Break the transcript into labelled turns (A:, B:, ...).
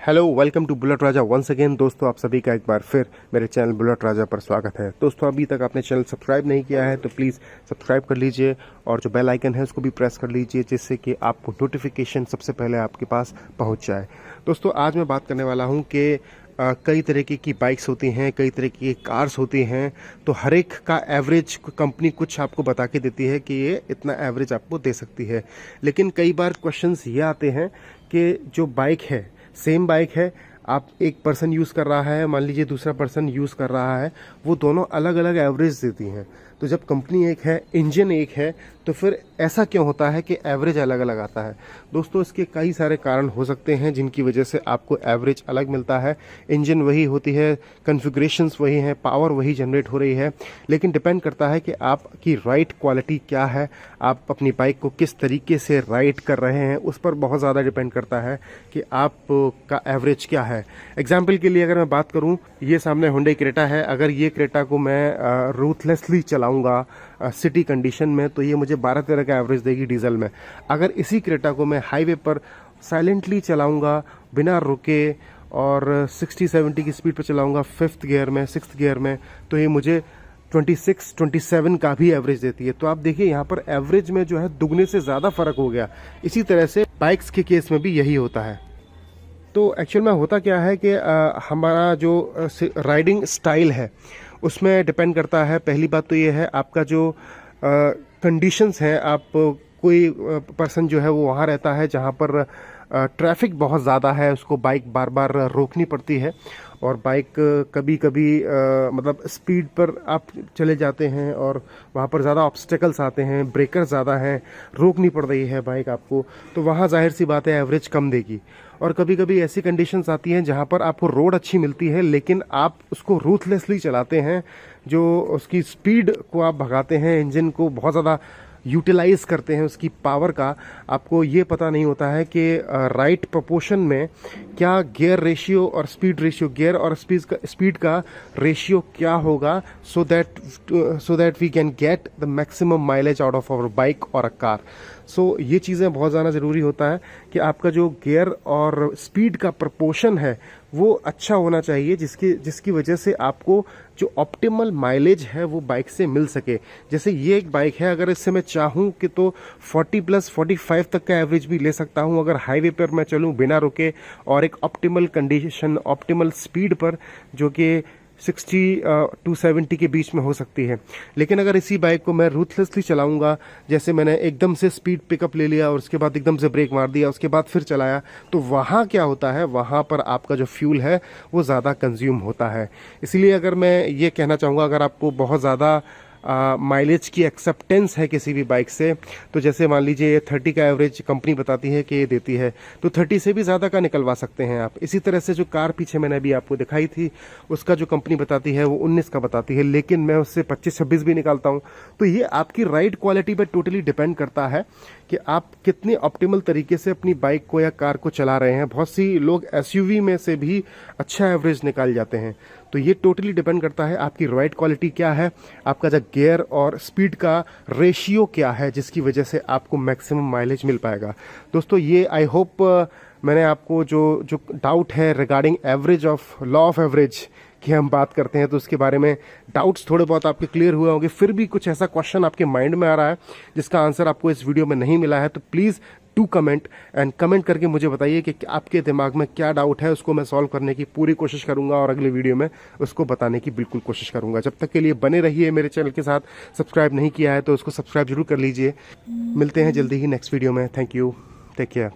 A: Hello, welcome to bullet Raja once again. दोस्तों, आप सभी का एक बार फिर मेरे चैनल बुलेट राजा पर स्वागत है। दोस्तों, अभी तक आपने चैनल सब्सक्राइब नहीं किया है तो प्लीज़ सब्सक्राइब कर लीजिए और जो बेल आइकन है उसको भी प्रेस कर लीजिए, जिससे कि आपको नोटिफिकेशन सबसे पहले आपके पास पहुंच जाए। दोस्तों, आज मैं बात करने वाला हूं कि कई तरीके की बाइक्स होती हैं, कई तरह की कार्स होती हैं, तो हर एक का एवरेज कंपनी कुछ आपको बता के देती है कि ये इतना एवरेज आपको दे सकती है। लेकिन कई बार क्वेश्चंस ये आते हैं कि जो बाइक है, सेम बाइक है, आप एक पर्सन यूज़ कर रहा है, मान लीजिए दूसरा पर्सन यूज़ कर रहा है, वो दोनों अलग अलग एवरेज देती हैं। तो जब कंपनी एक है, इंजन एक है, तो फिर ऐसा क्यों होता है कि एवरेज अलग अलग आता है? दोस्तों, इसके कई सारे कारण हो सकते हैं जिनकी वजह से आपको एवरेज अलग मिलता है। इंजन वही होती है, कॉन्फ़िगरेशंस वही हैं, पावर वही जनरेट हो रही है, लेकिन डिपेंड करता है कि आपकी राइड क्वालिटी क्या है, आप अपनी बाइक को किस तरीके से राइड कर रहे हैं, उस पर बहुत ज़्यादा डिपेंड करता है कि आपका एवरेज क्या है। एग्जाम्पल के लिए अगर मैं बात करूँ, ये सामने हुंडई क्रेटा है। अगर ये क्रेटा को मैं रूथलेसली चलाऊँगा सिटी कंडीशन में, तो ये मुझे 12-13 का एवरेज देगी डीजल में। अगर इसी क्रेटा को मैं हाईवे पर साइलेंटली चलाऊंगा, बिना रुके, और 60-70 की स्पीड पर चलाऊंगा, 5th गियर में, 6th गियर में, तो ये मुझे 26-27 का भी एवरेज देती है। तो आप देखिए, यहाँ पर एवरेज में जो है दुगने से ज़्यादा फर्क हो गया। इसी तरह से बाइक्स के केस में भी यही होता है। तो एक्चुअल में होता क्या है कि हमारा जो राइडिंग स्टाइल है उसमें डिपेंड करता है। पहली बात तो ये है, आपका जो कंडीशंस हैं, आप कोई पर्सन जो है वो वहाँ रहता है जहाँ पर ट्रैफिक बहुत ज़्यादा है, उसको बाइक बार बार रोकनी पड़ती है, और बाइक कभी कभी मतलब स्पीड पर आप चले जाते हैं और वहाँ पर ज़्यादा ऑब्स्टेकल्स आते हैं, ब्रेकर ज़्यादा हैं, रोकनी पड़ रही है बाइक आपको, तो वहाँ जाहिर सी बात है एवरेज कम देगी। और कभी कभी ऐसी कंडीशंस आती हैं जहाँ पर आपको रोड अच्छी मिलती है, लेकिन आप उसको रूथलेसली चलाते हैं, जो उसकी स्पीड को आप भगाते हैं, इंजन को बहुत ज़्यादा यूटिलाइज करते हैं, उसकी पावर का आपको ये पता नहीं होता है कि राइट प्रोपोर्शन में क्या गियर रेशियो और स्पीड रेशियो, गियर और स्पीड का रेशियो क्या होगा, so that we can get the maximum mileage out of our bike और अ कार। सो ये चीज़ें बहुत ज़्यादा ज़रूरी होता है कि आपका जो गियर और स्पीड का प्रोपोर्शन है वो अच्छा होना चाहिए, जिसकी वजह से आपको जो ऑप्टिमल माइलेज है वो बाइक से मिल सके। जैसे ये एक बाइक है, अगर इससे मैं चाहूँ कि तो 40+45 तक का एवरेज भी ले सकता हूँ, अगर हाईवे पर मैं चलूँ बिना रुके और एक ऑप्टिमल कंडीशन, ऑप्टिमल स्पीड पर, जो कि 60-70 के बीच में हो सकती है। लेकिन अगर इसी बाइक को मैं रूथलेसली चलाऊंगा, जैसे मैंने एकदम से स्पीड पिकअप ले लिया और उसके बाद एकदम से ब्रेक मार दिया, उसके बाद फिर चलाया, तो वहाँ क्या होता है, वहाँ पर आपका जो फ्यूल है वो ज़्यादा कंज्यूम होता है। इसलिए अगर मैं ये कहना चाहूँगा, अगर आपको बहुत ज़्यादा माइलेज की एक्सेप्टेंस है किसी भी बाइक से, तो जैसे मान लीजिए 30 का एवरेज कंपनी बताती है कि ये देती है, तो 30 से भी ज़्यादा का निकलवा सकते हैं आप। इसी तरह से जो कार पीछे मैंने अभी आपको दिखाई थी, उसका जो कंपनी बताती है वो 19 का बताती है, लेकिन मैं उससे 25-26 भी निकालता हूँ। तो ये आपकी राइड क्वालिटी पर टोटली डिपेंड करता है कि आप कितने ऑप्टिमल तरीके से अपनी बाइक को या कार को चला रहे हैं। बहुत सी लोग एसयूवी में से भी अच्छा एवरेज निकाल जाते हैं। तो ये टोटली डिपेंड करता है आपकी राइड क्वालिटी क्या है, आपका जो गियर और स्पीड का रेशियो क्या है, जिसकी वजह से आपको मैक्सिमम माइलेज मिल पाएगा। दोस्तों, ये आई होप मैंने आपको जो डाउट है regarding average of law of average की हम बात करते हैं, तो उसके बारे में डाउट्स थोड़े बहुत आपके क्लियर हुए होंगे। फिर भी कुछ ऐसा क्वेश्चन आपके माइंड में आ रहा है जिसका आंसर आपको इस वीडियो में नहीं मिला है, तो प्लीज़ टू कमेंट करके मुझे बताइए कि आपके दिमाग में क्या डाउट है। उसको मैं सॉल्व करने की पूरी कोशिश करूंगा और अगले वीडियो में उसको बताने की बिल्कुल कोशिश करूंगा। जब तक के लिए बने रहिए मेरे चैनल के साथ। सब्सक्राइब नहीं किया है तो उसको सब्सक्राइब जरूर कर लीजिए। मिलते हैं जल्दी ही नेक्स्ट वीडियो में। Thank you, take care.